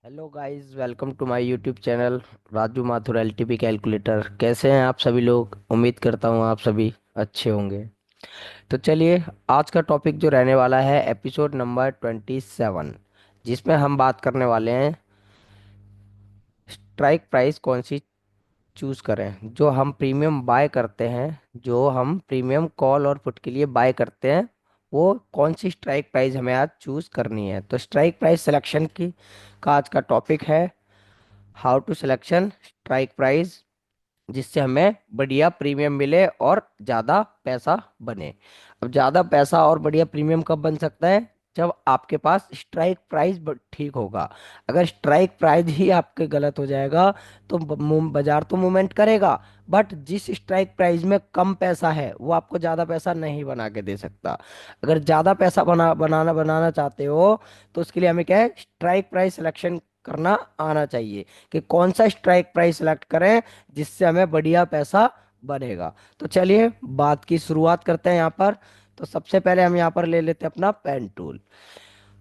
Hello guys, welcome to my YouTube channel Raju Mathur LTP calculator. कैसे हैं आप सभी लोग? उम्मीद करता हूं आप सभी अच्छे होंगे। तो चलिए, आज का टॉपिक जो रहने वाला है एपिसोड नंबर 27, जिसमें हम बात करने वाले हैं स्ट्राइक प्राइस कौन सी चूज करें। जो हम प्रीमियम बाय करते हैं, जो हम प्रीमियम कॉल और पुट के लिए बाय करते हैं, वो कौन सी स्ट्राइक प्राइस हमें आज चूज करनी है। तो स्ट्राइक प्राइस सिलेक्शन की का आज का टॉपिक है how to selection strike price, जिससे हमें बढ़िया प्रीमियम मिले और ज़्यादा पैसा बने। अब ज़्यादा पैसा और बढ़िया प्रीमियम कब बन सकता है? जब आपके पास स्ट्राइक प्राइस ठीक होगा। अगर स्ट्राइक प्राइस ही आपके गलत हो जाएगा तो बाजार तो मूवमेंट करेगा, बट जिस स्ट्राइक प्राइस में कम पैसा है वो आपको ज़्यादा पैसा नहीं बना के दे सकता। अगर ज़्यादा पैसा बनाना चाहते हो तो उसके लिए हमें क्या है, स्ट्राइक प्राइस सिलेक्शन करना आना चाहिए कि कौन सा स्ट्राइक प्राइस सेलेक्ट करें जिससे हमें बढ़िया पैसा बनेगा। तो चलिए बात की शुरुआत करते हैं यहाँ पर। तो सबसे पहले हम यहाँ पर ले लेते हैं अपना पेन टूल।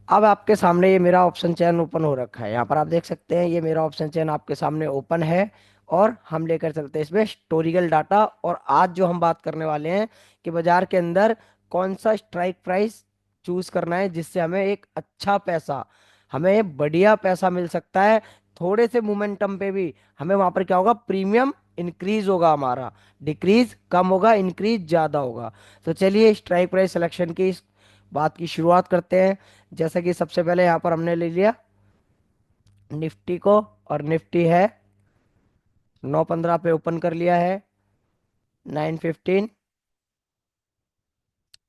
अब आपके सामने ये मेरा ऑप्शन चेन ओपन हो रखा है, यहाँ पर आप देख सकते हैं ये मेरा ऑप्शन चेन आपके सामने ओपन है। और हम लेकर चलते हैं इसमें हिस्टोरिकल डाटा। और आज जो हम बात करने वाले हैं कि बाजार के अंदर कौन सा स्ट्राइक प्राइस चूज करना है जिससे हमें एक अच्छा पैसा, हमें बढ़िया पैसा मिल सकता है। थोड़े से मोमेंटम पे भी हमें वहां पर क्या होगा, प्रीमियम इंक्रीज होगा, हमारा डिक्रीज कम होगा, इंक्रीज ज्यादा होगा। तो चलिए स्ट्राइक प्राइस सिलेक्शन की इस बात की शुरुआत करते हैं। जैसा कि सबसे पहले यहाँ पर हमने ले लिया निफ्टी को, और निफ्टी है 9:15 पे ओपन कर लिया है, 9:15।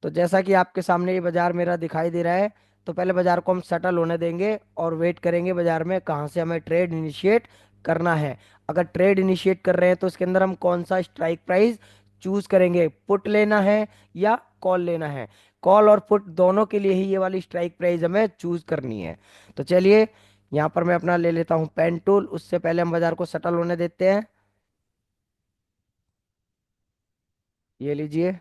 तो जैसा कि आपके सामने ये बाजार मेरा दिखाई दे रहा है, तो पहले बाजार को हम सेटल होने देंगे और वेट करेंगे बाजार में कहाँ से हमें ट्रेड इनिशिएट करना है। अगर ट्रेड इनिशिएट कर रहे हैं तो उसके अंदर हम कौन सा स्ट्राइक प्राइस चूज करेंगे, पुट लेना है या कॉल लेना है। कॉल और पुट दोनों के लिए ही ये वाली स्ट्राइक प्राइस हमें चूज करनी है। तो चलिए यहाँ पर मैं अपना ले लेता हूँ पेन टूल। उससे पहले हम बाजार को सेटल होने देते हैं। ये लीजिए,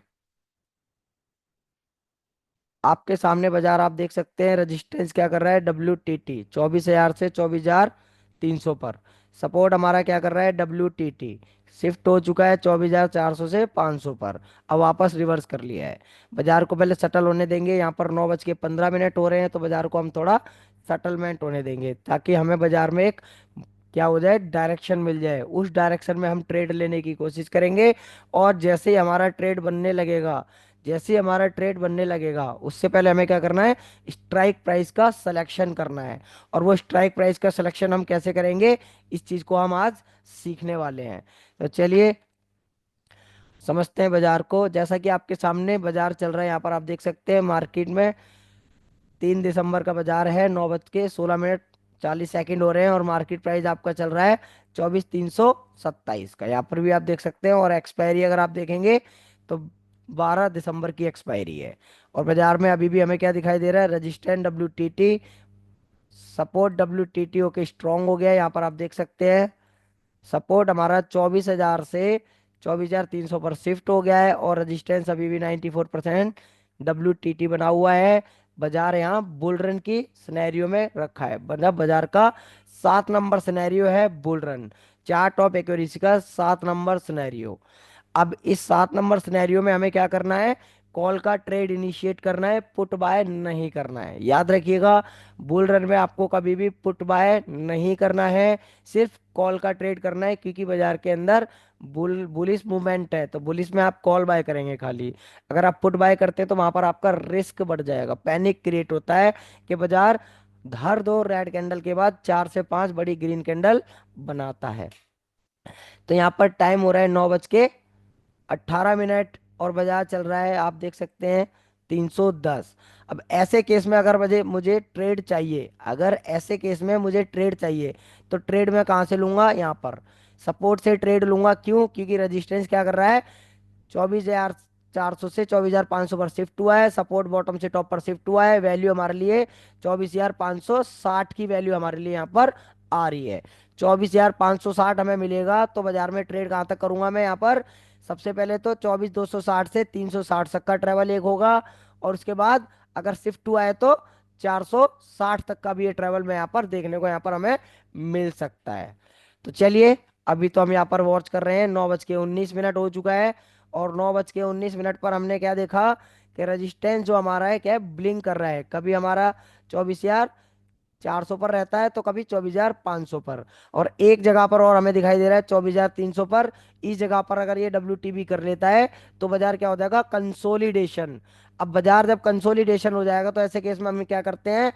आपके सामने बाजार आप देख सकते हैं रेजिस्टेंस क्या कर रहा है, WTT 24,000 से 24,300 पर। सपोर्ट हमारा क्या कर रहा है, WTT शिफ्ट हो चुका है 24,400 से 500 पर। अब वापस रिवर्स कर लिया है। बाजार को पहले सेटल होने देंगे। यहाँ पर 9:15 हो रहे हैं, तो बाजार को हम थोड़ा सेटलमेंट होने देंगे ताकि हमें बाजार में एक क्या हो जाए, डायरेक्शन मिल जाए। उस डायरेक्शन में हम ट्रेड लेने की कोशिश करेंगे। और जैसे ही हमारा ट्रेड बनने लगेगा, जैसे ही हमारा ट्रेड बनने लगेगा, उससे पहले हमें क्या करना है, स्ट्राइक प्राइस का सिलेक्शन करना है। और वो स्ट्राइक प्राइस का सिलेक्शन हम कैसे करेंगे, इस चीज को हम आज सीखने वाले हैं। तो चलिए समझते हैं बाजार को। जैसा कि आपके सामने बाजार चल रहा है, यहाँ पर आप देख सकते हैं मार्केट में 3 दिसंबर का बाजार है, 9:16:40 हो रहे हैं, और मार्केट प्राइस आपका चल रहा है 24,327 का। यहाँ पर भी आप देख सकते हैं। और एक्सपायरी अगर आप देखेंगे तो 12 दिसंबर की एक्सपायरी है। और बाजार में अभी भी हमें क्या दिखाई दे रहा है, resistant WTT, support WTT okay strong हो गया है। यहाँ पर आप देख सकते हैं सपोर्ट हमारा 24,000 से 24,300 पर शिफ्ट हो गया है। और रजिस्टेंस अभी भी 94% WTT बना हुआ है। बाजार यहाँ बुल रन की सिनेरियो में रखा है, मतलब बाजार का 7 नंबर सिनेरियो है bull run. Chart of accuracy का 7 नंबर सिनेरियो। अब इस 7 नंबर सिनेरियो में हमें क्या करना है, कॉल का ट्रेड इनिशिएट करना है, पुट बाय नहीं करना है। याद रखिएगा, बुल रन में आपको कभी भी पुट बाय नहीं करना है, सिर्फ कॉल का ट्रेड करना है। क्योंकि बाजार के अंदर बुलिश मूवमेंट है, तो बुलिश में आप कॉल बाय करेंगे खाली। अगर आप पुट बाय करते हैं तो वहां पर आपका रिस्क बढ़ जाएगा, पैनिक क्रिएट होता है कि बाजार हर 2 रेड कैंडल के बाद 4 से 5 बड़ी ग्रीन कैंडल बनाता है। तो यहाँ पर टाइम हो रहा है 9:18 और बाजार चल रहा है, आप देख सकते हैं 310। अब ऐसे केस में अगर मुझे मुझे ट्रेड चाहिए, अगर ऐसे केस में मुझे ट्रेड चाहिए, तो ट्रेड मैं कहाँ से लूंगा, यहाँ पर सपोर्ट से ट्रेड लूंगा। क्यों? क्योंकि रेजिस्टेंस क्या कर रहा है, 24,400 से 24,500 पर शिफ्ट हुआ है। सपोर्ट बॉटम से टॉप पर शिफ्ट हुआ है। वैल्यू हमारे लिए 24,560 की वैल्यू हमारे लिए यहाँ पर आ रही है। 24,560 हमें मिलेगा तो बाजार में ट्रेड कहाँ तक करूंगा मैं, यहाँ पर सबसे पहले तो 24,260 से 360 तक का ट्रेवल एक होगा। और उसके बाद अगर शिफ्ट हुआ है तो 460 तक का भी ये ट्रेवल में यहाँ पर देखने को यहाँ पर हमें मिल सकता है। तो चलिए, अभी तो हम यहाँ पर वॉच कर रहे हैं, 9:19 हो चुका है। और 9:19 पर हमने क्या देखा कि रेजिस्टेंस जो हमारा है क्या है, ब्लिंक कर रहा है। कभी हमारा 24,400 पर रहता है, तो कभी 24,500 पर। और एक जगह पर और हमें दिखाई दे रहा है 24,300 पर। इस जगह पर अगर ये WTB कर लेता है तो बाजार क्या हो जाएगा, कंसोलिडेशन। अब बाजार जब कंसोलिडेशन हो जाएगा तो ऐसे केस में हम क्या करते हैं,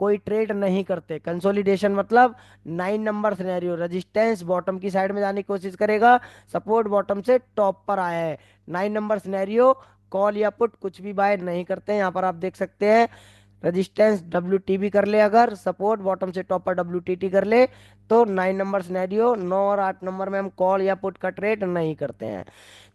कोई ट्रेड नहीं करते। कंसोलिडेशन मतलब 9 नंबर सिनेरियो, रेजिस्टेंस बॉटम की साइड में जाने की कोशिश करेगा, सपोर्ट बॉटम से टॉप पर आया है। 9 नंबर सिनेरियो, कॉल या पुट कुछ भी बाय नहीं करते हैं। यहाँ पर आप देख सकते हैं, रेजिस्टेंस WTB कर ले, अगर सपोर्ट बॉटम से टॉप पर WTT कर ले, तो 9 नंबर सिनेरियो, 9 और 8 नंबर में हम कॉल या पुट का ट्रेड नहीं करते हैं।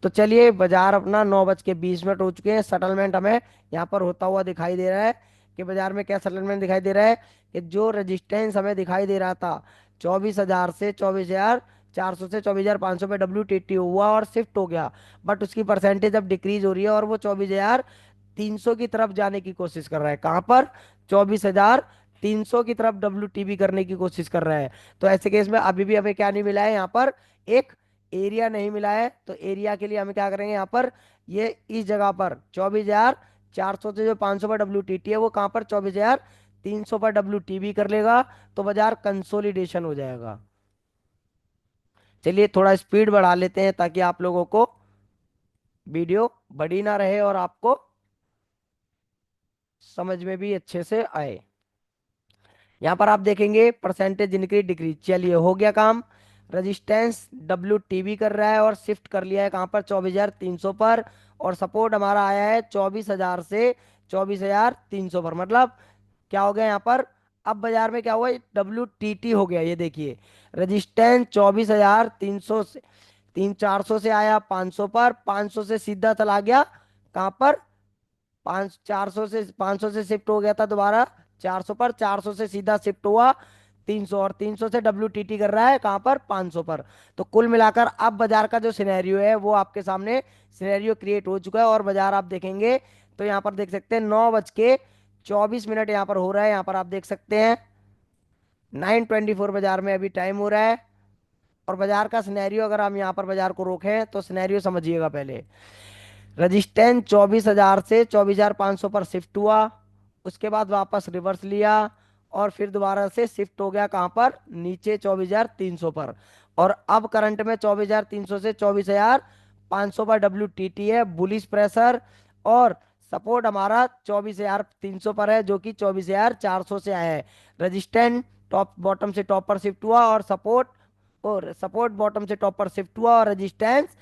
तो चलिए, बाजार अपना 9:20 हो चुके हैं, सेटलमेंट हमें यहाँ पर होता हुआ दिखाई दे रहा है। कि बाजार में क्या सेटलमेंट दिखाई दे रहा है, कि जो रेजिस्टेंस हमें दिखाई दे रहा था 24,000 से 24,400 से 24,500 पे WTT हुआ और शिफ्ट हो गया, बट उसकी परसेंटेज अब डिक्रीज हो रही है और वो 24,300 की तरफ जाने की कोशिश कर रहा है। कहां पर, 24,300 की तरफ WTB करने की कोशिश कर रहा है। तो ऐसे केस में अभी भी हमें क्या नहीं मिला है, यहाँ पर एक एरिया नहीं मिला है। तो एरिया के लिए हमें क्या करेंगे, यहाँ पर ये इस जगह पर 24,400 से जो 500 पर WTT है, वो कहाँ पर 24,300 पर WTB कर लेगा, तो बाजार कंसोलिडेशन हो जाएगा। चलिए, थोड़ा स्पीड बढ़ा लेते हैं ताकि आप लोगों को वीडियो बड़ी ना रहे और आपको समझ में भी अच्छे से आए। यहाँ पर आप देखेंगे परसेंटेज इंक्रीज डिक्रीज, चलिए हो गया काम। रेजिस्टेंस WTB कर रहा है और शिफ्ट कर लिया है कहाँ पर, 24,300 पर। और सपोर्ट हमारा आया है 24,000 से 24,300 पर। मतलब क्या हो गया यहाँ पर, अब बाजार में क्या हुआ, WTT हो गया। ये देखिए, रेजिस्टेंस 24,300 से 400 से आया 500 पर, 500 से सीधा चला गया कहाँ पर, 500 से शिफ्ट हो गया था दोबारा 400 पर, 400 से सीधा शिफ्ट हुआ 300, और 300 से WTT कर रहा है कहाँ पर, 500 पर। तो कुल मिलाकर अब बाजार का जो सिनेरियो है वो आपके सामने सिनेरियो क्रिएट हो चुका है। और बाजार आप देखेंगे तो यहाँ पर देख सकते हैं 9:24 यहाँ पर हो रहा है। यहाँ पर आप देख सकते हैं 9:24 बाजार में अभी टाइम हो रहा है। और बाजार का सिनेरियो अगर हम यहाँ पर बाजार को रोकें तो सिनेरियो समझिएगा पहले। रजिस्टेंस 24,000 से 24,500 पर शिफ्ट हुआ, उसके बाद वापस रिवर्स लिया, और फिर दोबारा से शिफ्ट हो गया कहाँ पर, नीचे 24,300 पर। और अब करंट में 24,300 से 24,500 पर WTT है, बुलिश प्रेशर। और सपोर्ट हमारा 24,300 पर है, जो कि 24,400 से आया है। रजिस्टेंस टॉप बॉटम से टॉप पर शिफ्ट हुआ, और सपोर्ट बॉटम से टॉप पर शिफ्ट हुआ, और रेजिस्टेंस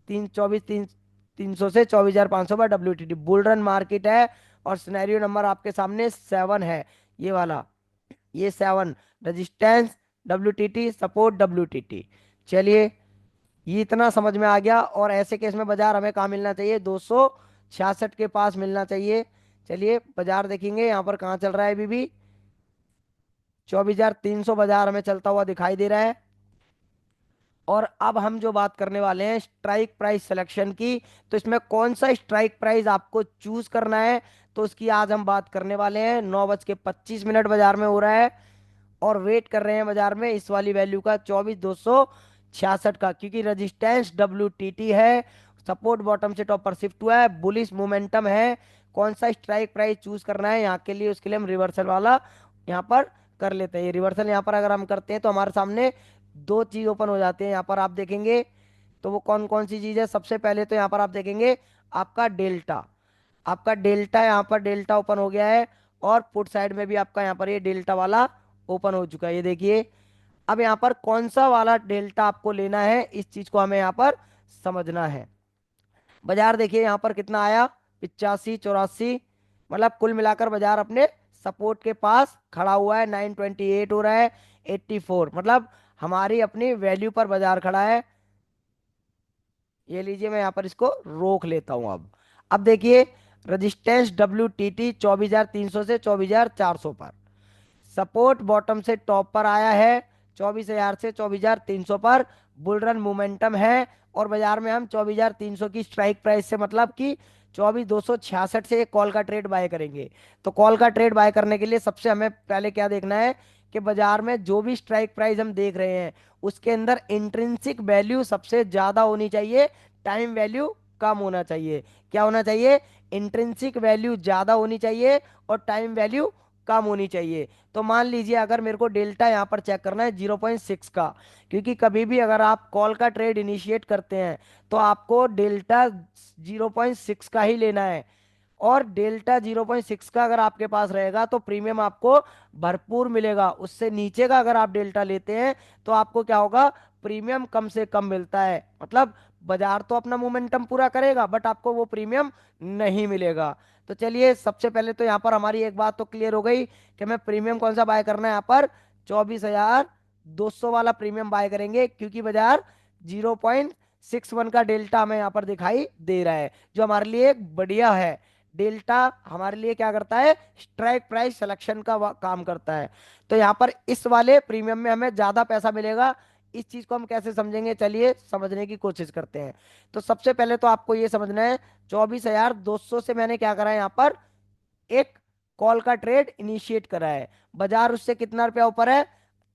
300 से 24,500 पर WTT। बुल रन मार्केट है। और सिनेरियो नंबर आपके सामने 7 है, ये वाला, ये 7, रेजिस्टेंस WTT, सपोर्ट WTT। चलिए, ये इतना समझ में आ गया। और ऐसे केस में बाजार हमें कहाँ मिलना चाहिए, 266 के पास मिलना चाहिए। चलिए, बाजार देखेंगे यहाँ पर कहाँ चल रहा है, अभी भी 24,300 बाजार हमें चलता हुआ दिखाई दे रहा है। और अब हम जो बात करने वाले हैं स्ट्राइक प्राइस सिलेक्शन की, तो इसमें कौन सा स्ट्राइक प्राइस आपको चूज करना है, तो उसकी आज हम बात करने वाले हैं। 9:25 बाजार में हो रहा है। और वेट कर रहे हैं बाजार में इस वाली वैल्यू का, 24,266 का, क्योंकि रेजिस्टेंस WTT है, सपोर्ट बॉटम से टॉप पर शिफ्ट हुआ है, बुलिश मोमेंटम है। कौन सा स्ट्राइक प्राइस चूज करना है यहाँ के लिए, उसके लिए हम रिवर्सल वाला यहाँ पर कर लेते हैं। ये रिवर्सल यहाँ पर अगर हम करते हैं तो हमारे सामने दो चीज ओपन हो जाती है। यहाँ पर आप देखेंगे तो वो कौन कौन सी चीज है, सबसे पहले तो यहाँ पर आप देखेंगे आपका डेल्टा, आपका डेल्टा, यहाँ पर डेल्टा ओपन हो गया है। और पुट साइड में भी आपका यहाँ पर ये डेल्टा वाला ओपन हो चुका है, ये देखिए। अब यहाँ पर कौन सा वाला डेल्टा आपको लेना है, इस चीज को हमें यहाँ पर समझना है। बाजार देखिए यहाँ पर कितना आया, 85, 84, मतलब कुल मिलाकर बाजार अपने सपोर्ट के पास खड़ा हुआ है। 928 हो रहा है, 84, मतलब हमारी अपनी वैल्यू पर बाजार खड़ा है। ये लीजिए, मैं यहाँ पर इसको रोक लेता हूँ। अब देखिए, रजिस्टेंस WTT 24,300 से 24,400 पर, सपोर्ट बॉटम से टॉप पर आया है 24,000 से 24,300 पर, बुल रन मोमेंटम है। और बाजार में हम 24,300 की स्ट्राइक प्राइस से, मतलब कि 24,266 से एक कॉल का ट्रेड बाय करेंगे। तो कॉल का ट्रेड बाय करने के लिए सबसे हमें पहले क्या देखना है कि बाजार में जो भी स्ट्राइक प्राइस हम देख रहे हैं उसके अंदर इंट्रिंसिक वैल्यू सबसे ज्यादा होनी चाहिए, टाइम वैल्यू कम होना चाहिए। क्या होना चाहिए? इंट्रिंसिक वैल्यू ज्यादा होनी चाहिए और टाइम वैल्यू कम होनी चाहिए। तो मान लीजिए अगर मेरे को डेल्टा यहाँ पर चेक करना है 0.6 का, क्योंकि कभी भी अगर आप कॉल का ट्रेड इनिशिएट करते हैं तो आपको डेल्टा 0.6 का ही लेना है। और डेल्टा 0.6 का अगर आपके पास रहेगा तो प्रीमियम आपको भरपूर मिलेगा। उससे नीचे का अगर आप डेल्टा लेते हैं तो आपको क्या होगा? प्रीमियम कम से कम मिलता है। मतलब बाजार तो अपना मोमेंटम पूरा करेगा बट आपको वो प्रीमियम नहीं मिलेगा। तो चलिए सबसे पहले तो यहाँ पर हमारी एक बात तो क्लियर हो गई कि हमें प्रीमियम कौन सा बाय करना है। यहाँ पर 24,200 वाला प्रीमियम बाय करेंगे, क्योंकि बाजार 0.61 का डेल्टा हमें यहाँ पर दिखाई दे रहा है, जो हमारे लिए एक बढ़िया है। डेल्टा हमारे लिए क्या करता है? स्ट्राइक प्राइस सिलेक्शन का काम करता है। तो यहाँ पर इस वाले प्रीमियम में हमें ज्यादा पैसा मिलेगा। इस चीज को हम कैसे समझेंगे, चलिए समझने की कोशिश करते हैं। तो सबसे पहले तो आपको ये समझना है 24,200 से मैंने क्या करा है, यहाँ पर एक कॉल का ट्रेड इनिशिएट करा है। बाजार उससे कितना रुपया ऊपर है?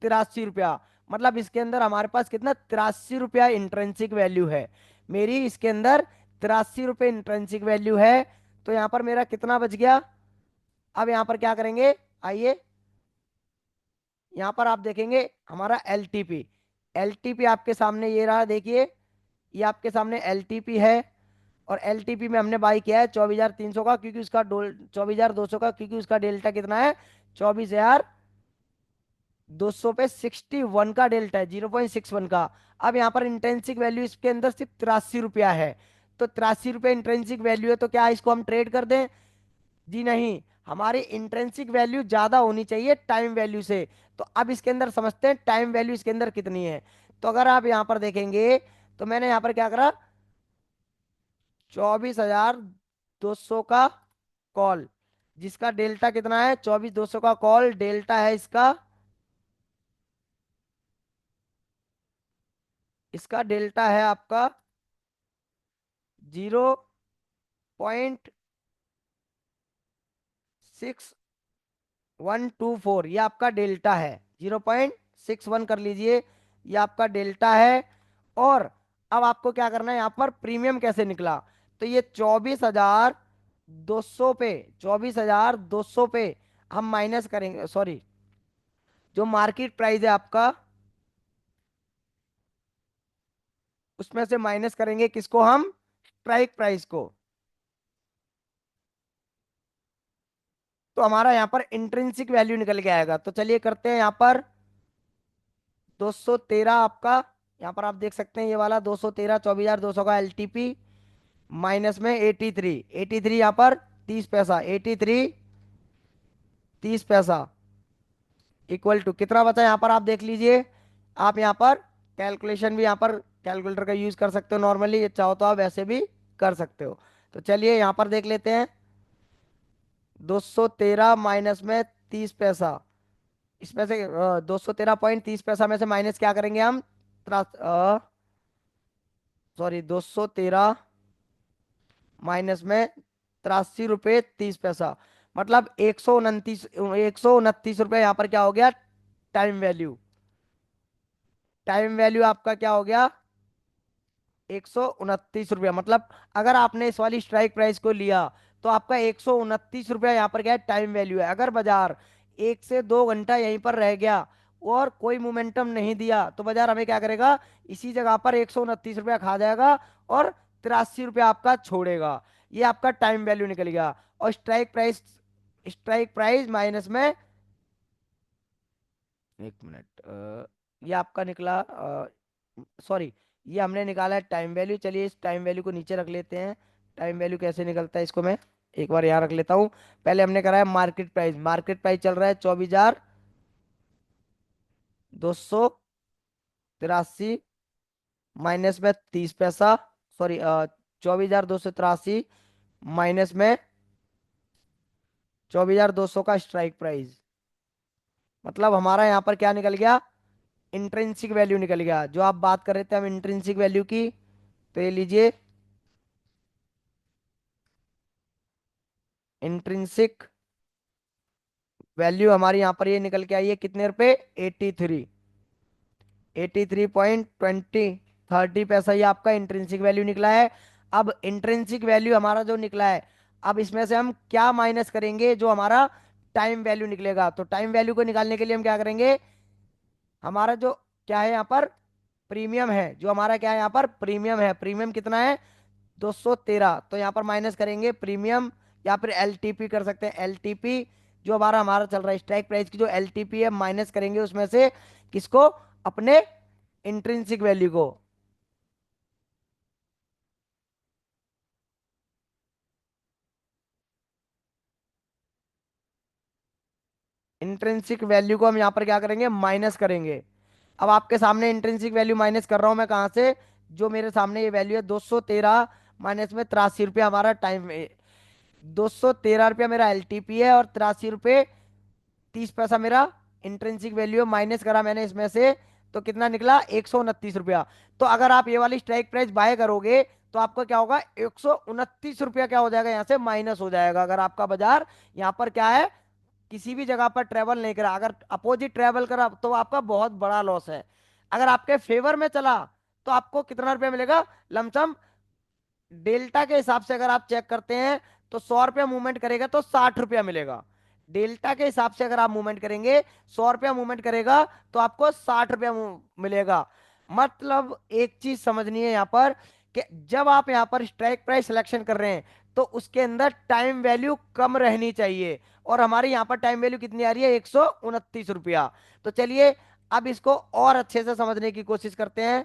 83 रुपया। मतलब इसके अंदर हमारे पास कितना? 83 रुपया इंट्रेंसिक वैल्यू है मेरी। इसके अंदर 83 रुपये इंट्रेंसिक वैल्यू है। तो यहाँ पर मेरा कितना बच गया? अब यहाँ पर क्या करेंगे, आइए यहाँ पर आप देखेंगे हमारा एलटीपी। एलटीपी आपके सामने ये रहा, देखिए ये आपके सामने एलटीपी है। और एलटीपी में हमने बाई किया है 24,300 का, क्योंकि उसका 24,200 का, क्योंकि उसका डेल्टा कितना है? 24,200 पे 61 का डेल्टा है, 0.61 का। अब यहाँ पर इंट्रेंसिक वैल्यू इसके अंदर सिर्फ 83 रुपया है। तो 83 रुपये इंट्रेंसिक वैल्यू है, तो क्या इसको हम ट्रेड कर दें? जी नहीं, हमारी इंट्रेंसिक वैल्यू ज्यादा होनी चाहिए टाइम वैल्यू से। तो अब इसके अंदर समझते हैं टाइम वैल्यू इसके अंदर कितनी है। तो अगर आप यहाँ पर देखेंगे तो मैंने यहाँ पर क्या करा, 24,200 का कॉल, जिसका डेल्टा कितना है? 24,200 का कॉल डेल्टा है इसका, इसका डेल्टा है आपका 0.6124। ये आपका डेल्टा है, 0.61 कर लीजिए, ये आपका डेल्टा है। और अब आपको क्या करना है, यहाँ पर प्रीमियम कैसे निकला? तो ये 24,200 पे, 24,200 पे हम माइनस करेंगे, सॉरी, जो मार्केट प्राइस है आपका उसमें से माइनस करेंगे किसको? हम स्ट्राइक प्राइस को। तो हमारा यहाँ पर इंट्रिंसिक वैल्यू निकल के आएगा। तो चलिए करते हैं यहाँ पर 213 आपका, यहाँ पर आप देख सकते हैं ये वाला 213, 24,200 का एलटीपी माइनस में 83, 83 यहाँ पर 30 पैसा, 83 30 पैसा इक्वल टू कितना बचा यहाँ पर आप देख लीजिए। आप यहाँ पर कैलकुलेशन भी यहाँ पर कैलकुलेटर का यूज कर सकते हो, नॉर्मली ये चाहो तो आप वैसे भी कर सकते हो। तो चलिए यहाँ पर देख लेते हैं, 213 माइनस में 30 पैसा, इसमें से 213.30 पैसा में से माइनस क्या करेंगे हम? सॉरी, 213 माइनस में 83 रुपये 30 पैसा, मतलब 129 रुपये यहाँ पर क्या हो गया? Time value. टाइम वैल्यू आपका क्या हो गया? 129 रुपया। मतलब अगर आपने इस वाली स्ट्राइक प्राइस को लिया तो आपका 129 रुपया यहाँ पर क्या है? टाइम वैल्यू है। अगर बाजार 1 से 2 घंटा यहीं पर रह गया और कोई मोमेंटम नहीं दिया तो बाजार हमें क्या करेगा? इसी जगह पर 129 रुपया खा जाएगा और 83 रुपया आपका छोड़ेगा। ये आपका टाइम वैल्यू निकल गया। और strike price, strike price minus में, एक मिनट, ये आपका निकला, सॉरी, ये हमने निकाला है टाइम वैल्यू। चलिए इस टाइम वैल्यू को नीचे रख लेते हैं। टाइम वैल्यू कैसे निकलता है इसको मैं एक बार यहाँ रख लेता हूँ। पहले हमने करा है मार्केट प्राइस, मार्केट प्राइस चल रहा है 24,283 माइनस में 30 पैसा, सॉरी 24,283 माइनस में 24,200 का स्ट्राइक प्राइस। मतलब हमारा यहाँ पर क्या निकल गया? इंट्रिंसिक वैल्यू निकल गया। जो आप बात कर रहे थे हम इंट्रिंसिक वैल्यू की, तो ये लीजिए इंट्रिंसिक वैल्यू हमारी यहाँ पर ये निकल के आई है कितने रुपए, 83, 83.20 30 पैसा, ये आपका इंट्रिंसिक वैल्यू निकला है। अब इंट्रिंसिक वैल्यू हमारा जो निकला है, अब इसमें से हम क्या माइनस करेंगे, जो हमारा टाइम वैल्यू निकलेगा। तो टाइम वैल्यू को निकालने के लिए हम क्या करेंगे, हमारा जो क्या है यहाँ पर प्रीमियम है, जो हमारा क्या है यहाँ पर प्रीमियम है, प्रीमियम कितना है 213, तो यहाँ पर माइनस करेंगे प्रीमियम, या फिर एलटीपी कर सकते हैं, एलटीपी जो हमारा हमारा चल रहा है स्ट्राइक प्राइस की जो एलटीपी है, माइनस करेंगे उसमें से किसको, अपने इंट्रिंसिक वैल्यू को। इंट्रिंसिक वैल्यू को हम यहाँ पर क्या करेंगे, माइनस करेंगे। अब आपके सामने इंट्रिंसिक वैल्यू माइनस कर रहा हूं मैं कहाँ से, जो मेरे सामने ये वैल्यू है 213 माइनस में 83 रुपया हमारा टाइम, 213 रुपया मेरा एलटीपी है, और 83 रुपये 30 पैसा मेरा इंट्रिंसिक वैल्यू है, माइनस करा मैंने इसमें से, तो कितना निकला 129 रुपया। तो अगर आप ये वाली स्ट्राइक प्राइस बाय करोगे तो आपका क्या होगा, 129 रुपया क्या हो जाएगा, यहाँ से माइनस हो जाएगा। अगर आपका बाजार यहाँ पर क्या है, किसी भी जगह पर ट्रेवल नहीं करा, अगर अपोजिट ट्रेवल करा तो आपका बहुत बड़ा लॉस है। अगर आपके फेवर में चला तो आपको कितना रुपया मिलेगा, लमसम डेल्टा के हिसाब से अगर आप चेक करते हैं तो 100 रुपया मूवमेंट करेगा तो 60 रुपया मिलेगा। डेल्टा के हिसाब से अगर आप मूवमेंट करेंगे, 100 रुपया मूवमेंट करेगा तो आपको 60 रुपया मिलेगा। मतलब एक चीज समझनी है यहाँ पर, कि जब आप यहाँ पर स्ट्राइक प्राइस सिलेक्शन कर रहे हैं तो उसके अंदर टाइम वैल्यू कम रहनी चाहिए, और हमारी यहाँ पर टाइम वैल्यू कितनी आ रही है, 129 रुपया। तो चलिए अब इसको और अच्छे से समझने की कोशिश करते हैं।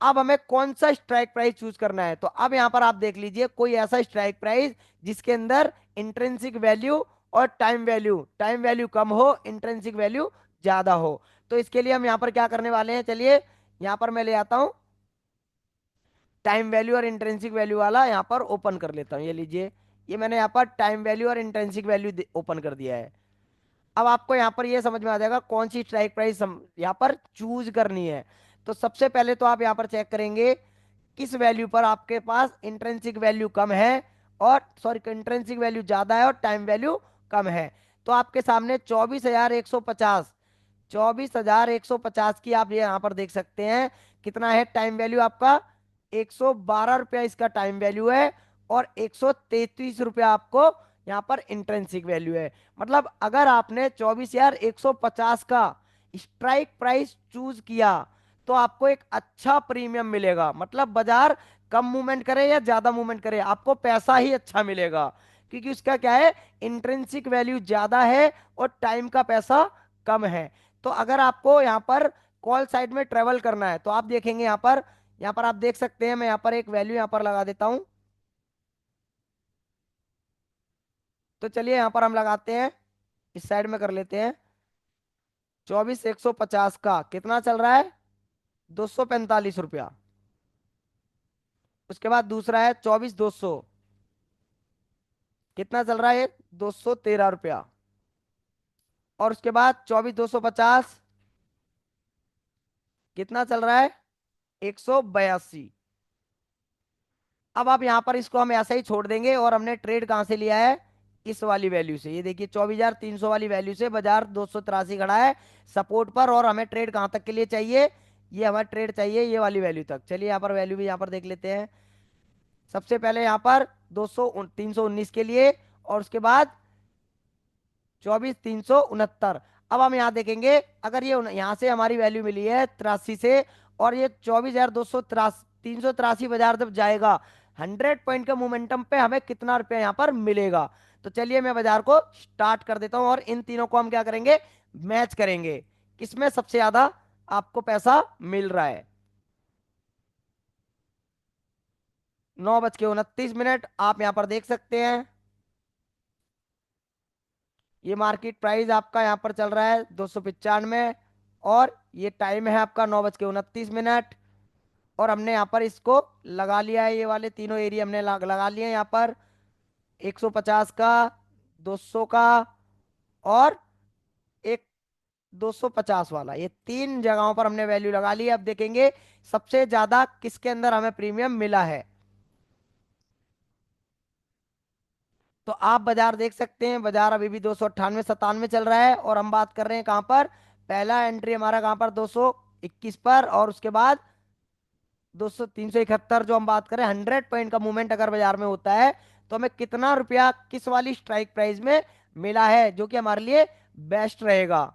अब हमें कौन सा स्ट्राइक प्राइस चूज करना है, तो अब यहां पर आप देख लीजिए कोई ऐसा स्ट्राइक प्राइस जिसके अंदर इंट्रिंसिक वैल्यू और टाइम वैल्यू कम हो, इंट्रिंसिक वैल्यू ज्यादा हो। तो इसके लिए हम यहां पर क्या करने वाले हैं, चलिए यहां पर मैं ले आता हूं टाइम वैल्यू और इंट्रिंसिक वैल्यू वाला, यहां पर ओपन कर लेता हूं, ये लीजिए, ये मैंने यहाँ पर टाइम वैल्यू और इंट्रिंसिक वैल्यू ओपन कर दिया है। अब आपको यहाँ पर ये समझ में आ जाएगा कौन सी स्ट्राइक प्राइस यहाँ पर चूज करनी है। तो सबसे पहले तो आप यहाँ पर चेक करेंगे किस वैल्यू पर आपके पास इंट्रिंसिक वैल्यू कम है, और सॉरी इंट्रिंसिक वैल्यू ज्यादा है और टाइम वैल्यू कम है। तो आपके सामने 24,150, 24,150 की आप ये यहाँ पर देख सकते हैं कितना है टाइम वैल्यू आपका, 112 रुपया इसका टाइम वैल्यू है, और 133 रुपया आपको यहाँ पर इंट्रिंसिक वैल्यू है। मतलब अगर आपने 24,150 का स्ट्राइक प्राइस चूज किया तो आपको एक अच्छा प्रीमियम मिलेगा। मतलब बाजार कम मूवमेंट करे या ज्यादा मूवमेंट करे, आपको पैसा ही अच्छा मिलेगा, क्योंकि उसका क्या है, इंट्रिंसिक वैल्यू ज्यादा है और टाइम का पैसा कम है। तो अगर आपको यहाँ पर कॉल साइड में ट्रेवल करना है तो आप देखेंगे यहाँ पर आप देख सकते हैं, मैं यहाँ पर एक वैल्यू यहाँ पर लगा देता हूँ। तो चलिए यहाँ पर हम लगाते हैं, इस साइड में कर लेते हैं, 24,150 का कितना चल रहा है, 245 रुपया। उसके बाद दूसरा है 24,200, कितना चल रहा है, 213 रुपया। और उसके बाद 24,250 कितना चल रहा है, 182। अब आप यहाँ पर इसको हम ऐसा ही छोड़ देंगे, और हमने ट्रेड कहाँ से लिया है, इस वाली वैल्यू से। ये देखिए 24,300 वाली वैल्यू से बाजार 283 खड़ा है सपोर्ट पर, और हमें ट्रेड कहाँ तक के लिए चाहिए, ये हमें ट्रेड चाहिए ये वाली वैल्यू तक। चलिए यहाँ पर वैल्यू भी यहाँ पर देख लेते हैं। सबसे पहले यहाँ पर 319 के लिए, और उसके बाद 24,369। अब हम यहाँ देखेंगे, अगर ये यहाँ से हमारी वैल्यू मिली है 83 से, और ये 24,283 383 बाजार जब जाएगा 100 पॉइंट के मोमेंटम पे हमें कितना रुपया यहाँ पर मिलेगा। तो चलिए मैं बाजार को स्टार्ट कर देता हूँ, और इन तीनों को हम क्या करेंगे, मैच करेंगे, किसमें सबसे ज्यादा आपको पैसा मिल रहा है। 9:29 आप यहाँ पर देख सकते हैं, ये मार्केट प्राइस आपका यहाँ पर चल रहा है 295, और ये टाइम है आपका 9:29। और हमने यहाँ पर इसको लगा लिया है, ये वाले तीनों एरिया हमने लगा लिए हैं यहाँ पर, 150 का, 200 का, और एक 250 वाला, ये तीन जगहों पर हमने वैल्यू लगा ली है। अब देखेंगे सबसे ज्यादा किसके अंदर हमें प्रीमियम मिला है। तो आप बाजार देख सकते हैं, बाजार अभी भी 298 97 चल रहा है, और हम बात कर रहे हैं कहाँ पर, पहला एंट्री हमारा कहाँ पर 221 पर, और उसके बाद 371, जो हम बात करें 100 पॉइंट का मूवमेंट अगर बाजार में होता है, तो हमें कितना रुपया किस वाली स्ट्राइक प्राइस में मिला है, जो कि हमारे लिए बेस्ट रहेगा।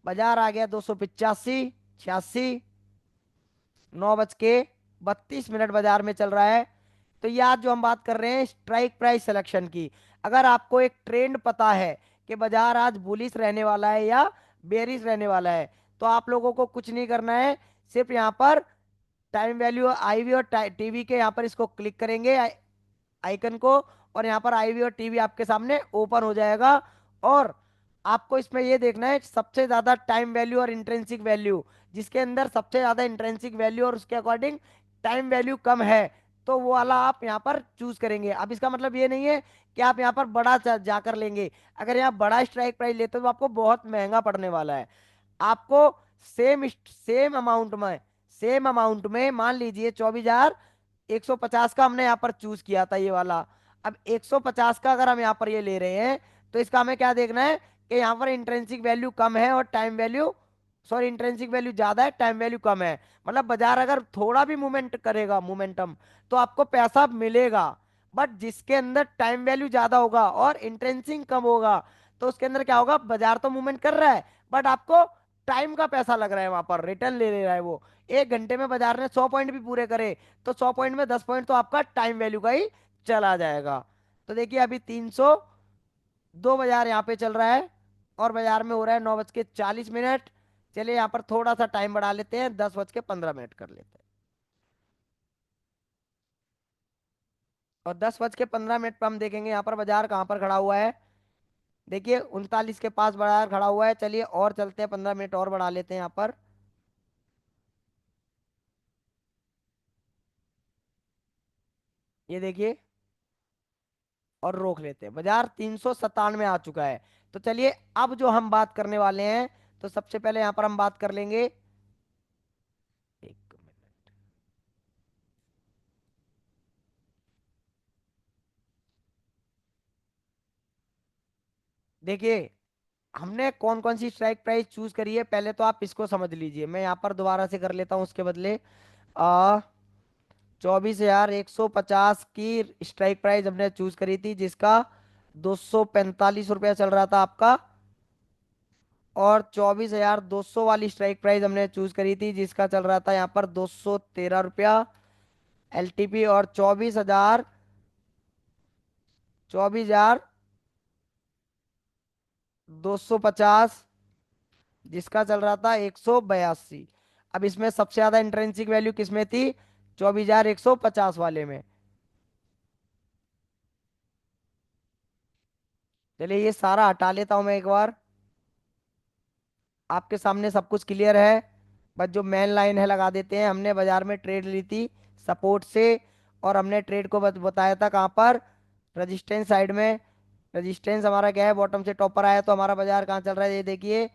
बाजार आ गया 285, 86, 9:32 बाजार में चल रहा है। तो ये आज जो हम बात कर रहे हैं स्ट्राइक प्राइस सिलेक्शन की, अगर आपको एक ट्रेंड पता है कि बाजार आज बुलिश रहने वाला है या बेरिश रहने वाला है, तो आप लोगों को कुछ नहीं करना है, सिर्फ यहाँ पर टाइम वैल्यू आईवी और टीवी के यहाँ पर इसको क्लिक करेंगे आइकन को, और यहाँ पर आईवी और टीवी आपके सामने ओपन हो जाएगा। और आपको इसमें ये देखना है सबसे ज्यादा टाइम वैल्यू और इंट्रेंसिक वैल्यू, जिसके अंदर सबसे ज्यादा इंट्रेंसिक वैल्यू और उसके अकॉर्डिंग टाइम वैल्यू कम है, तो वो वाला आप यहाँ पर चूज करेंगे। अब इसका मतलब ये नहीं है कि आप यहाँ पर बड़ा जाकर लेंगे, अगर यहाँ बड़ा स्ट्राइक प्राइस लेते हो तो आपको बहुत महंगा पड़ने वाला है। आपको सेम अमाउंट में मान लीजिए 24,150 का हमने यहाँ पर चूज किया था ये वाला। अब 150 का अगर हम यहाँ पर ये ले रहे हैं, तो इसका हमें क्या देखना है कि यहाँ पर इंट्रेंसिक वैल्यू कम है और time value, sorry intrinsic value ज्यादा है, टाइम वैल्यू कम है। मतलब बाजार अगर थोड़ा भी मूवमेंट करेगा मोमेंटम, तो आपको पैसा मिलेगा। बट जिसके अंदर टाइम वैल्यू ज्यादा होगा और इंट्रेंसिक कम होगा, तो उसके अंदर क्या होगा, बाजार तो मूवमेंट कर रहा है, बट आपको टाइम का पैसा लग रहा है, वहां पर रिटर्न ले रहा है वो। 1 घंटे में बाजार ने 100 पॉइंट भी पूरे करे, तो 100 पॉइंट में 10 पॉइंट तो आपका टाइम वैल्यू का ही चला जाएगा। तो देखिए अभी 302 बाजार यहाँ पे चल रहा है, और बाजार में हो रहा है 9:40। चलिए यहाँ पर थोड़ा सा टाइम बढ़ा लेते हैं, 10:15 कर लेते हैं। और 10:15 पर हम देखेंगे यहाँ पर बाजार कहाँ पर खड़ा हुआ है। देखिए 39 के पास बाजार खड़ा हुआ है। चलिए और चलते हैं, 15 मिनट और बढ़ा लेते हैं यहाँ पर। ये देखिए, और रोक लेते हैं, बाजार 397 आ चुका है। तो चलिए अब जो हम बात करने वाले हैं, तो सबसे पहले यहाँ पर हम बात कर लेंगे, एक मिनट। देखिए हमने कौन कौन सी स्ट्राइक प्राइस चूज करी है, पहले तो आप इसको समझ लीजिए, मैं यहाँ पर दोबारा से कर लेता हूँ उसके बदले। आ 24,150 की स्ट्राइक प्राइस हमने चूज करी थी, जिसका 245 रुपया चल रहा था आपका। और 24,200 वाली स्ट्राइक प्राइस हमने चूज करी थी, जिसका चल रहा था यहाँ पर 213 रुपया एलटीपी। और 24,250 जिसका चल रहा था 182। अब इसमें सबसे ज्यादा इंट्रेंसिक वैल्यू किसमें थी, 24,150 वाले में। चलिए ये सारा हटा लेता हूं मैं एक बार, आपके सामने सब कुछ क्लियर है। बस जो मेन लाइन है लगा देते हैं। हमने बाजार में ट्रेड ली थी सपोर्ट से, और हमने ट्रेड को बताया था कहाँ पर, रजिस्टेंस साइड में। रजिस्टेंस हमारा क्या है, बॉटम से टॉप पर आया, तो हमारा बाजार कहाँ चल रहा है ये देखिए,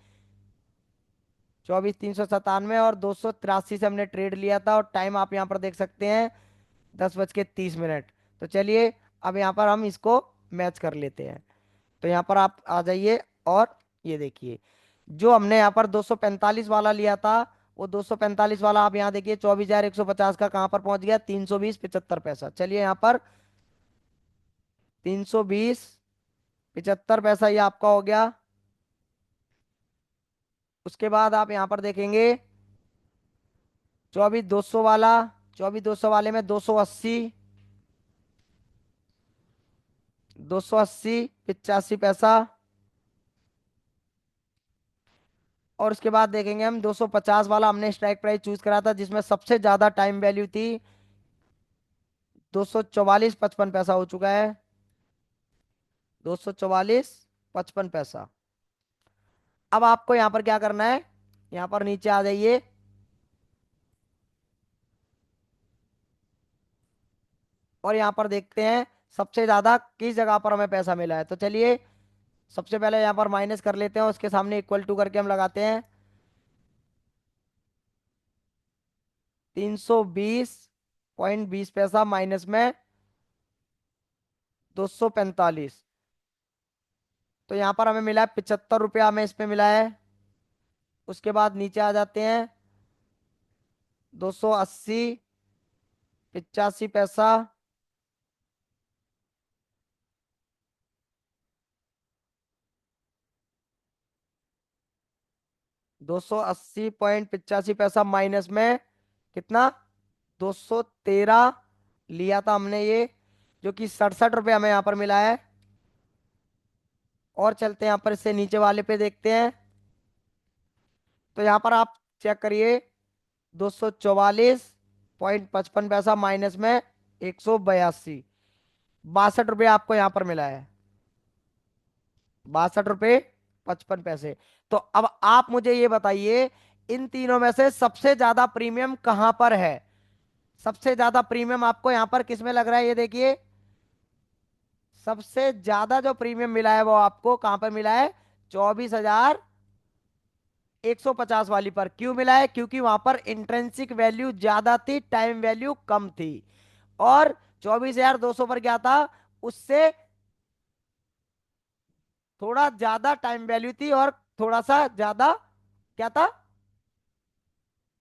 24,397, और 283 से हमने ट्रेड लिया था। और टाइम आप यहाँ पर देख सकते हैं, 10:30। तो चलिए अब यहाँ पर हम इसको मैच कर लेते हैं। तो यहाँ पर आप आ जाइए, और ये देखिए जो हमने यहाँ पर 245 वाला लिया था, वो 245 वाला आप यहाँ देखिए 24,150 का कहाँ पर पहुंच गया, 320.75 चलिए यहाँ पर 320.75 ये आपका हो गया। उसके बाद आप यहाँ पर देखेंगे 24,200 वाला, 24,200 वाले में 280 85 पैसा। और उसके बाद देखेंगे हम 250 वाला, हमने स्ट्राइक प्राइस चूज करा था, जिसमें सबसे ज्यादा टाइम वैल्यू थी, 244.55 हो चुका है, 244.55। अब आपको यहाँ पर क्या करना है, यहाँ पर नीचे आ जाइए, और यहाँ पर देखते हैं सबसे ज्यादा किस जगह पर हमें पैसा मिला है। तो चलिए सबसे पहले यहाँ पर माइनस कर लेते हैं, उसके सामने इक्वल टू करके हम लगाते हैं, 320.20 पैसा माइनस में 245। तो यहाँ पर हमें मिला है 75 रुपया, हमें इस पे मिला है। उसके बाद नीचे आ जाते हैं, 280, 85 पैसा। 280.85 पैसा माइनस में कितना, 213 लिया था हमने ये, जो कि 67 रुपये हमें यहाँ पर मिला है। और चलते हैं यहाँ पर, इससे नीचे वाले पे देखते हैं। तो यहाँ पर आप चेक करिए, 244.55 पैसा माइनस में 182, 62 रुपये आपको यहाँ पर मिला है। 62 रुपये 55 पैसे। तो अब आप मुझे ये बताइए, इन तीनों में से सबसे ज्यादा प्रीमियम कहां पर है। सबसे ज्यादा प्रीमियम आपको यहां पर किस में लग रहा है, ये देखिए। सबसे ज्यादा जो प्रीमियम मिला है वो आपको कहां पर मिला है, 24,150 वाली पर। क्यों मिला है, क्योंकि वहां पर इंट्रेंसिक वैल्यू ज्यादा थी, टाइम वैल्यू कम थी। और 24,200 पर क्या था, उससे थोड़ा ज्यादा टाइम वैल्यू थी, और थोड़ा सा ज्यादा क्या था,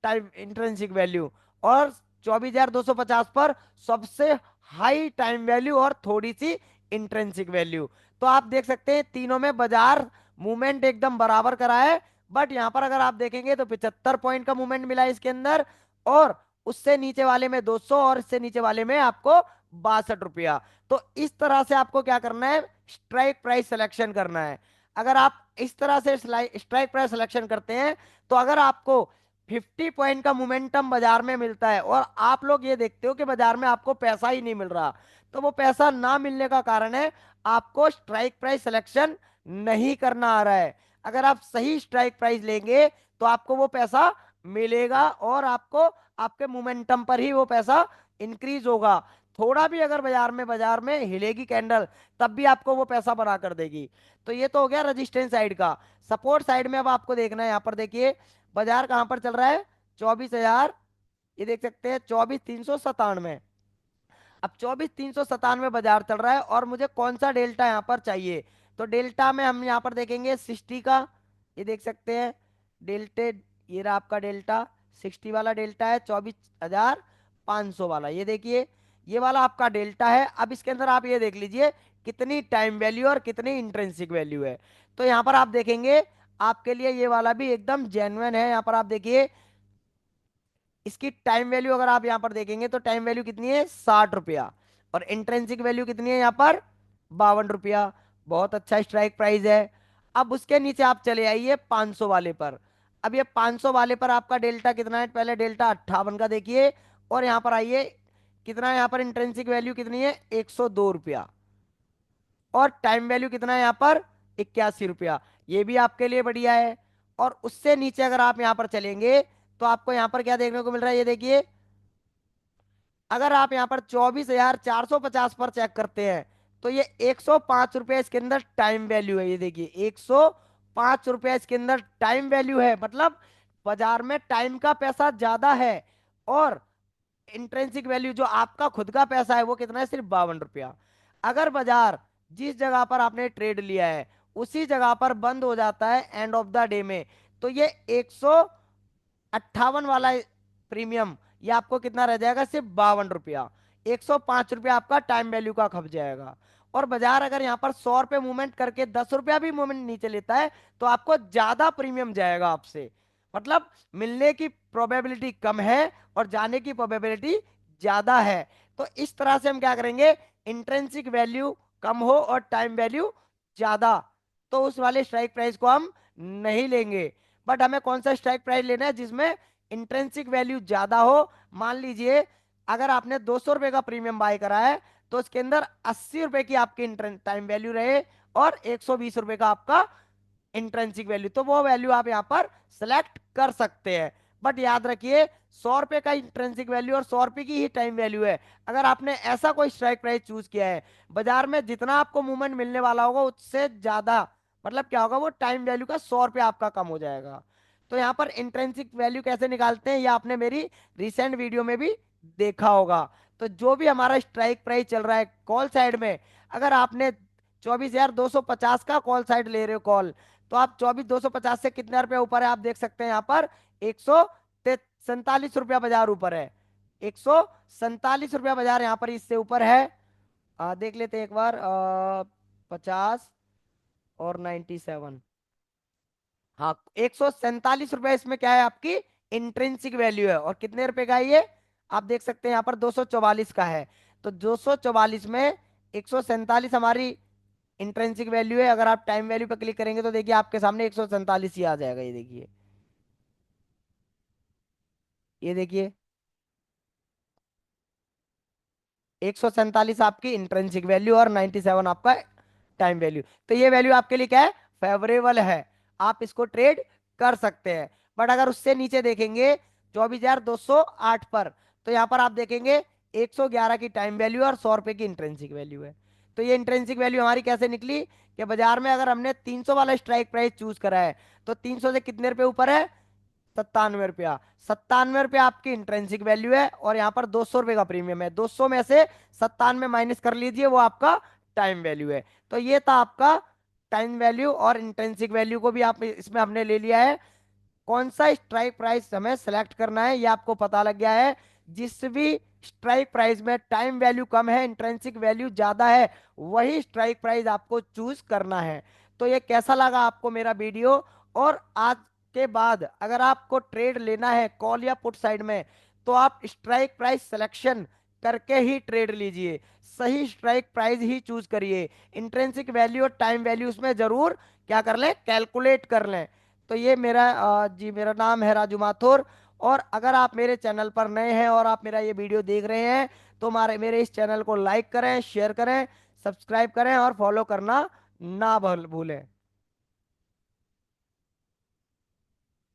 टाइम इंट्रेंसिक वैल्यू। और 24,250 पर सबसे हाई टाइम वैल्यू और थोड़ी सी इंट्रेंसिक वैल्यू। तो आप देख सकते हैं तीनों में बाजार मूवमेंट एकदम बराबर करा है। बट यहां पर अगर आप देखेंगे तो 75 पॉइंट का मूवमेंट मिला है इसके अंदर, और उससे नीचे वाले में 200, और इससे नीचे वाले में आपको 62 रुपया। तो इस तरह से आपको क्या करना है, स्ट्राइक प्राइस सिलेक्शन करना है। अगर आप इस तरह से स्ट्राइक प्राइस सिलेक्शन करते हैं, तो अगर आपको 50 पॉइंट का मोमेंटम बाजार में मिलता है, और आप लोग ये देखते हो कि बाजार में आपको पैसा ही नहीं मिल रहा, तो वो पैसा ना मिलने का कारण है आपको स्ट्राइक प्राइस सिलेक्शन नहीं करना आ रहा है। अगर आप सही स्ट्राइक प्राइस लेंगे तो आपको वो पैसा मिलेगा, और आपको आपके मोमेंटम पर ही वो पैसा इंक्रीज होगा। थोड़ा भी अगर बाजार में हिलेगी कैंडल, तब भी आपको वो पैसा बना कर देगी। तो ये तो हो गया रजिस्टेंस साइड का। सपोर्ट साइड में अब आपको देखना है, यहाँ पर देखिए बाजार कहां पर चल रहा है, 24,000, ये देख सकते हैं 24,397। अब 24,397 बाजार चल रहा है, और मुझे कौन सा डेल्टा यहाँ पर चाहिए। तो डेल्टा में हम यहाँ पर देखेंगे 60 का, ये देख सकते हैं डेल्टे, ये रहा आपका डेल्टा। 60 वाला डेल्टा है, 24,500 वाला, ये देखिए ये वाला आपका डेल्टा है। अब इसके अंदर आप ये देख लीजिए कितनी टाइम वैल्यू और कितनी इंट्रिंसिक वैल्यू है। तो यहाँ पर आप देखेंगे, आपके लिए ये वाला भी एकदम जेन्युइन है। यहाँ पर आप देखिए इसकी टाइम वैल्यू अगर आप यहाँ पर देखेंगे, तो टाइम वैल्यू कितनी है, 60 रुपया। और इंट्रेंसिक वैल्यू कितनी है यहाँ पर, 52 रुपया। बहुत अच्छा स्ट्राइक प्राइस है। अब उसके नीचे आप चले आइए 500 वाले पर। अब ये 500 वाले पर आपका डेल्टा कितना है, पहले डेल्टा 58 का देखिए। और यहाँ पर आइए, कितना है यहाँ पर, इंट्रेंसिक वैल्यू कितनी है, 102 रुपया। और टाइम वैल्यू कितना है यहाँ पर, 81 रुपया। ये भी आपके लिए बढ़िया है। और उससे नीचे अगर आप यहाँ पर चलेंगे, तो आपको यहाँ पर क्या देखने को मिल रहा है, ये देखिए। अगर आप यहाँ पर 24,450 पर चेक करते हैं, तो ये 105 रुपया इसके अंदर टाइम वैल्यू है। ये देखिए 105 रुपया इसके अंदर टाइम वैल्यू है, मतलब बाजार में टाइम का पैसा ज्यादा है। और इंट्रेंसिक वैल्यू जो आपका खुद का पैसा है वो कितना है, सिर्फ 52 रुपया। अगर बाजार जिस जगह पर आपने ट्रेड लिया है उसी जगह पर बंद हो जाता है एंड ऑफ द डे में, तो ये 158 वाला प्रीमियम ये आपको कितना रह जाएगा, सिर्फ 52 रुपया। 105 रुपया आपका टाइम वैल्यू का खप जाएगा। और बाजार अगर यहाँ पर 100 रुपये मूवमेंट करके 10 रुपया भी मूवमेंट नीचे लेता है, तो आपको ज्यादा प्रीमियम जाएगा आपसे। मतलब मिलने की प्रोबेबिलिटी कम है और जाने की प्रोबेबिलिटी ज्यादा है। तो इस तरह से हम क्या करेंगे, इंट्रेंसिक वैल्यू कम हो और टाइम वैल्यू ज्यादा, तो उस वाले स्ट्राइक प्राइस को हम नहीं लेंगे। बट हमें कौन सा स्ट्राइक प्राइस लेना है, जिसमें इंट्रेंसिक वैल्यू ज्यादा हो। मान लीजिए अगर आपने 200 रुपए का प्रीमियम बाय करा है, तो उसके अंदर 80 रुपए की आपकी टाइम वैल्यू रहे, और 120 रुपए का आपका इंट्रेंसिक वैल्यू, तो वो वैल्यू आप यहाँ पर सेलेक्ट कर सकते हैं। बट याद रखिए 100 रुपए का इंट्रेंसिक वैल्यू और 100 रुपए की ही टाइम वैल्यू है। अगर आपने ऐसा कोई स्ट्राइक प्राइस चूज किया है, बाजार में जितना आपको मूवमेंट मिलने वाला होगा उससे ज्यादा, मतलब क्या होगा, वो टाइम वैल्यू का 100 रुपया आपका कम हो जाएगा। तो यहाँ पर इंट्रेंसिक वैल्यू कैसे निकालते हैं, ये आपने मेरी रिसेंट वीडियो में भी देखा होगा। तो जो भी हमारा स्ट्राइक प्राइस चल रहा है कॉल साइड में, अगर आपने 24,250 का कॉल साइड ले रहे हो कॉल, तो आप 24,250 से कितने रुपए ऊपर है आप देख सकते हैं यहाँ पर, 147 रुपया बाजार ऊपर है। 147 रुपया बाजार यहाँ पर इससे ऊपर है। देख लेते हैं एक बार, 50 और 97। हाँ, 147 रुपया इसमें क्या है आपकी इंट्रिंसिक वैल्यू है, और कितने रुपए का है ये आप देख सकते हैं यहाँ पर 244 का है। तो 244 में 147 हमारी इंट्रिंसिक वैल्यू है। अगर आप टाइम वैल्यू पर क्लिक करेंगे तो देखिए आपके सामने 147 ही आ जाएगा, ये देखिए, ये देखिए 147 आपकी इंट्रिंसिक वैल्यू और 97 आपका टाइम वैल्यू। तो ये वैल्यू आपके लिए क्या है, फेवरेबल है, आप इसको ट्रेड कर सकते हैं। बट अगर उससे नीचे देखेंगे 24,208 पर, तो यहाँ पर आप देखेंगे 111 की टाइम वैल्यू और 100 रुपए की इंट्रिंसिक वैल्यू है। तो ये इंट्रिंसिक वैल्यू हमारी कैसे निकली कि बाजार में अगर हमने 300 वाला स्ट्राइक प्राइस चूज करा है, तो 300 से कितने रुपए ऊपर है, 97 रुपया। 97 रुपया आपकी इंट्रेंसिक वैल्यू है, और यहाँ पर 200 रुपये का प्रीमियम है। 200 में से 97 माइनस कर लीजिए, वो आपका टाइम वैल्यू है। तो ये था आपका टाइम वैल्यू, और इंट्रेंसिक वैल्यू को भी आप इसमें हमने ले लिया है। कौन सा स्ट्राइक प्राइस हमें सेलेक्ट करना है ये आपको पता लग गया है। जिस भी स्ट्राइक प्राइस में टाइम वैल्यू कम है, इंट्रेंसिक वैल्यू ज्यादा है, वही स्ट्राइक प्राइस आपको चूज करना है। तो ये कैसा लगा आपको मेरा वीडियो? और आज के बाद अगर आपको ट्रेड लेना है कॉल या पुट साइड में, तो आप स्ट्राइक प्राइस सिलेक्शन करके ही ट्रेड लीजिए, सही स्ट्राइक प्राइस ही चूज करिए। इंट्रेंसिक वैल्यू और टाइम वैल्यू उसमें जरूर क्या कर लें, कैलकुलेट कर लें। तो ये मेरा जी मेरा नाम है राजू माथुर। और अगर आप मेरे चैनल पर नए हैं और आप मेरा ये वीडियो देख रहे हैं, तो मेरे इस चैनल को लाइक करें, शेयर करें, सब्सक्राइब करें और फॉलो करना ना भूलें।